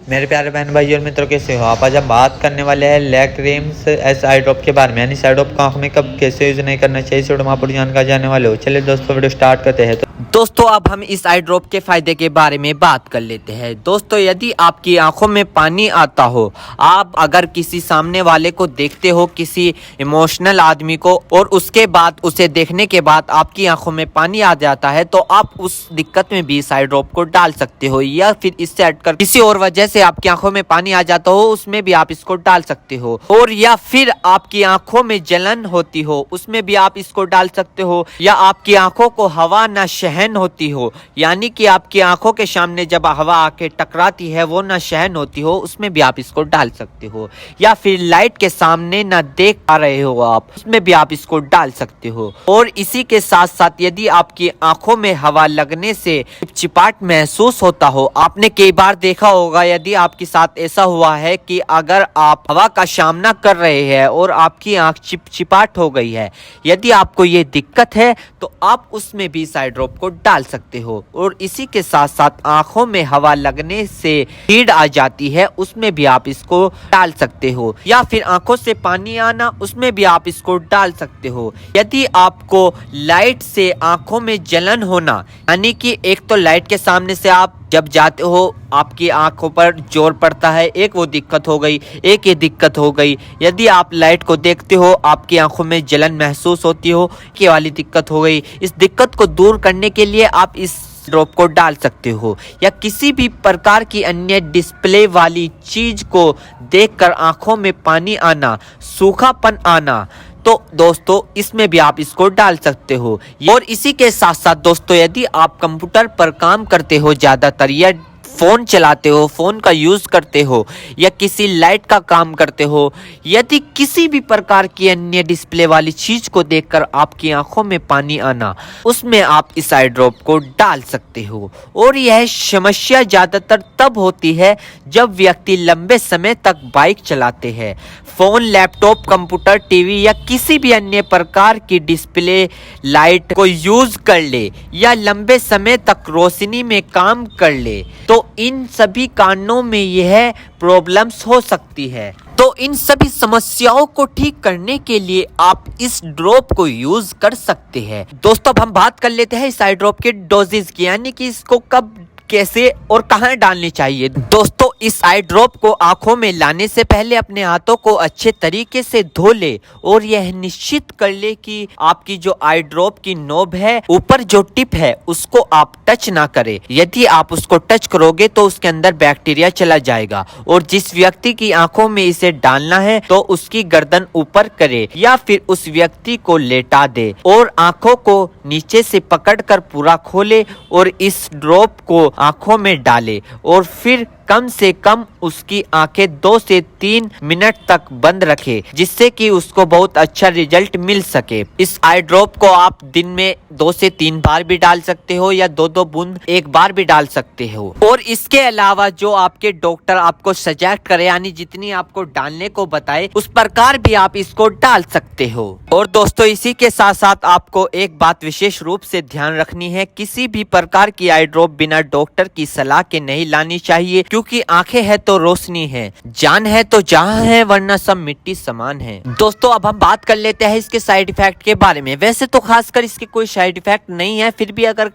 मेरे प्यारे बहन भाई और मित्रों, कैसे हो आप। आज हम बात करने वाले हैं leg creams S I drop के बारे में, यानी आई ड्रॉप को आंखों में कब कैसे यूज नहीं करना चाहिए, इस वीडियो में आप पूरी जानकारी जानने वाले हो। चलिए दोस्तों वीडियो स्टार्ट करते हैं। दोस्तों अब हम इस आई ड्रॉप के फायदे के बारे में बात कर लेते हैं। दोस्तों यदि आपकी आंखों में पानी आता हो, आप अगर किसी सामने वाले को देखते हो, किसी इमोशनल आदमी को, और उसके बाद उसे देखने के बाद आपकी आंखों में पानी आ जाता है, तो आप उस दिक्कत में भी इस आई ड्रॉप को डाल सकते हो। या फिर इससे हटकर किसी और वजह से आपकी आंखों में पानी आ जाता हो, उसमें भी आप इसको डाल सकते हो। और या फिर आपकी आंखों में जलन होती हो, उसमें भी आप इसको डाल सकते हो। या आपकी आंखों को हवा न सहन होती हो, यानी कि आपकी आंखों के सामने जब हवा आके टकराती है वो ना सहन होती हो, उसमें भी आप इसको डाल सकते हो। या फिर लाइट के सामने ना देख पा रहे हो आप, उसमें भी आप इसको डाल सकते हो। और इसी के साथ साथ यदि आपकी आंखों में हवा लगने से चिपचिपाहट महसूस होता हो, आपने कई बार देखा होगा, यदि आपके साथ ऐसा हुआ है कि अगर आप हवा का सामना कर रहे हैं और आपकी आंख चिपचिपाहट हो गई है, यदि आपको ये दिक्कत है तो आप उसमें भी इस आई ड्रॉप को डाल सकते हो। और इसी के साथ साथ आंखों में हवा लगने से हीट आ जाती है, उसमें भी आप इसको डाल सकते हो। या फिर आंखों से पानी आना, उसमें भी आप इसको डाल सकते हो। यदि आपको लाइट से आंखों में जलन होना, यानी कि एक तो लाइट के सामने से आप जब जाते हो आपकी आंखों पर जोर पड़ता है, एक वो दिक्कत हो गई, एक ये दिक्कत हो गई। यदि आप लाइट को देखते हो, आपकी आंखों में जलन महसूस होती हो, ये वाली दिक्कत हो गई। इस दिक्कत को दूर करने के लिए आप इस ड्रॉप को डाल सकते हो। या किसी भी प्रकार की अन्य डिस्प्ले वाली चीज को देखकर आंखों में पानी आना, सूखापन आना, तो दोस्तों इसमें भी आप इसको डाल सकते हो। और इसी के साथ साथ दोस्तों यदि आप कंप्यूटर पर काम करते हो ज्यादातर, या फोन चलाते हो, फोन का यूज करते हो, या किसी लाइट का काम करते हो, यदि किसी भी प्रकार की अन्य डिस्प्ले वाली चीज को देखकर आपकी आंखों में पानी आना, उसमें आप इस आई ड्रॉप को डाल सकते हो। और यह समस्या ज्यादातर तब होती है जब व्यक्ति लंबे समय तक बाइक चलाते हैं, फोन, लैपटॉप, कंप्यूटर, टीवी या किसी भी अन्य प्रकार की डिस्प्ले लाइट को यूज कर ले, या लंबे समय तक रोशनी में काम कर ले, तो इन सभी कारणों में यह प्रॉब्लम्स हो सकती है। तो इन सभी समस्याओं को ठीक करने के लिए आप इस ड्रॉप को यूज कर सकते हैं। दोस्तों अब हम बात कर लेते हैं इस आई ड्रॉप के डोजेज की, यानी कि इसको कब, कैसे और कहां डालनी चाहिए। दोस्तों इस आई ड्रॉप को आंखों में लाने से पहले अपने हाथों को अच्छे तरीके से धो ले और यह निश्चित कर ले कि आपकी जो आई ड्रॉप की नोब है, ऊपर जो टिप है, उसको आप टच ना करें। यदि आप उसको टच करोगे तो उसके अंदर बैक्टीरिया चला जाएगा। और जिस व्यक्ति की आंखों में इसे डालना है तो उसकी गर्दन ऊपर करे, या फिर उस व्यक्ति को लेटा दे और आंखों को नीचे से पकड़कर पूरा खोले और इस ड्रॉप को आंखों में डाले। और फिर कम से कम उसकी आंखें 2 से 3 मिनट तक बंद रखे, जिससे कि उसको बहुत अच्छा रिजल्ट मिल सके। इस आई ड्रॉप को आप दिन में 2 से 3 बार भी डाल सकते हो, या 2-2 बूंद एक बार भी डाल सकते हो। और इसके अलावा जो आपके डॉक्टर आपको सजेस्ट करे, यानी जितनी आपको डालने को बताए, उस प्रकार भी आप इसको डाल सकते हो। और दोस्तों इसी के साथ साथ आपको एक बात विशेष रूप से ध्यान रखनी है, किसी भी प्रकार की आई ड्रॉप बिना डॉक्टर की सलाह के नहीं लानी चाहिए, क्योंकि आंखें है तो रोशनी है, जान है तो जहां है, वरना सब मिट्टी समान है। दोस्तों अब हम बात कर लेते हैं इसके साइड इफेक्ट के बारे में। वैसे तो खासकर इसके कोई साइड इफेक्ट नहीं है, फिर भी अगर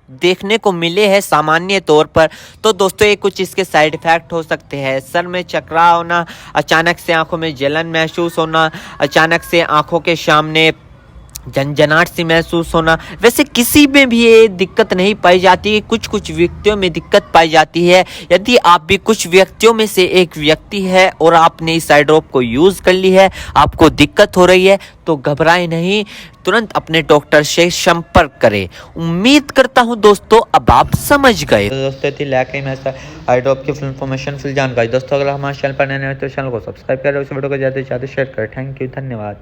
देखने को मिले हैं सामान्य तौर पर, तो दोस्तों ये कुछ इसके साइड इफेक्ट हो सकते हैं। सर में चकराव होना, अचानक से आंखों में जलन महसूस होना, अचानक से आंखों के सामने झंझनाहट सी महसूस होना। वैसे किसी में भी ये दिक्कत नहीं पाई जाती, कुछ व्यक्तियों में दिक्कत पाई जाती है। यदि आप भी कुछ व्यक्तियों में से एक व्यक्ति है और आपने इस आई ड्रॉप को यूज कर ली है, आपको दिक्कत हो रही है, तो घबराएं नहीं, तुरंत अपने डॉक्टर से संपर्क करें। उम्मीद करता हूं दोस्तों अब आप समझ गए। तो दोस्तों थी लेग क्रीम ऐसा आई ड्रॉप की फुल इन्फॉर्मेशन, फुल जानकारी। दोस्तों अगर हमारे चैनल पर नए हैं तो चैनल को सब्सक्राइब करें, उस वीडियो को ज़्यादा से ज़्यादा शेयर करें। थैंक यू, धन्यवाद।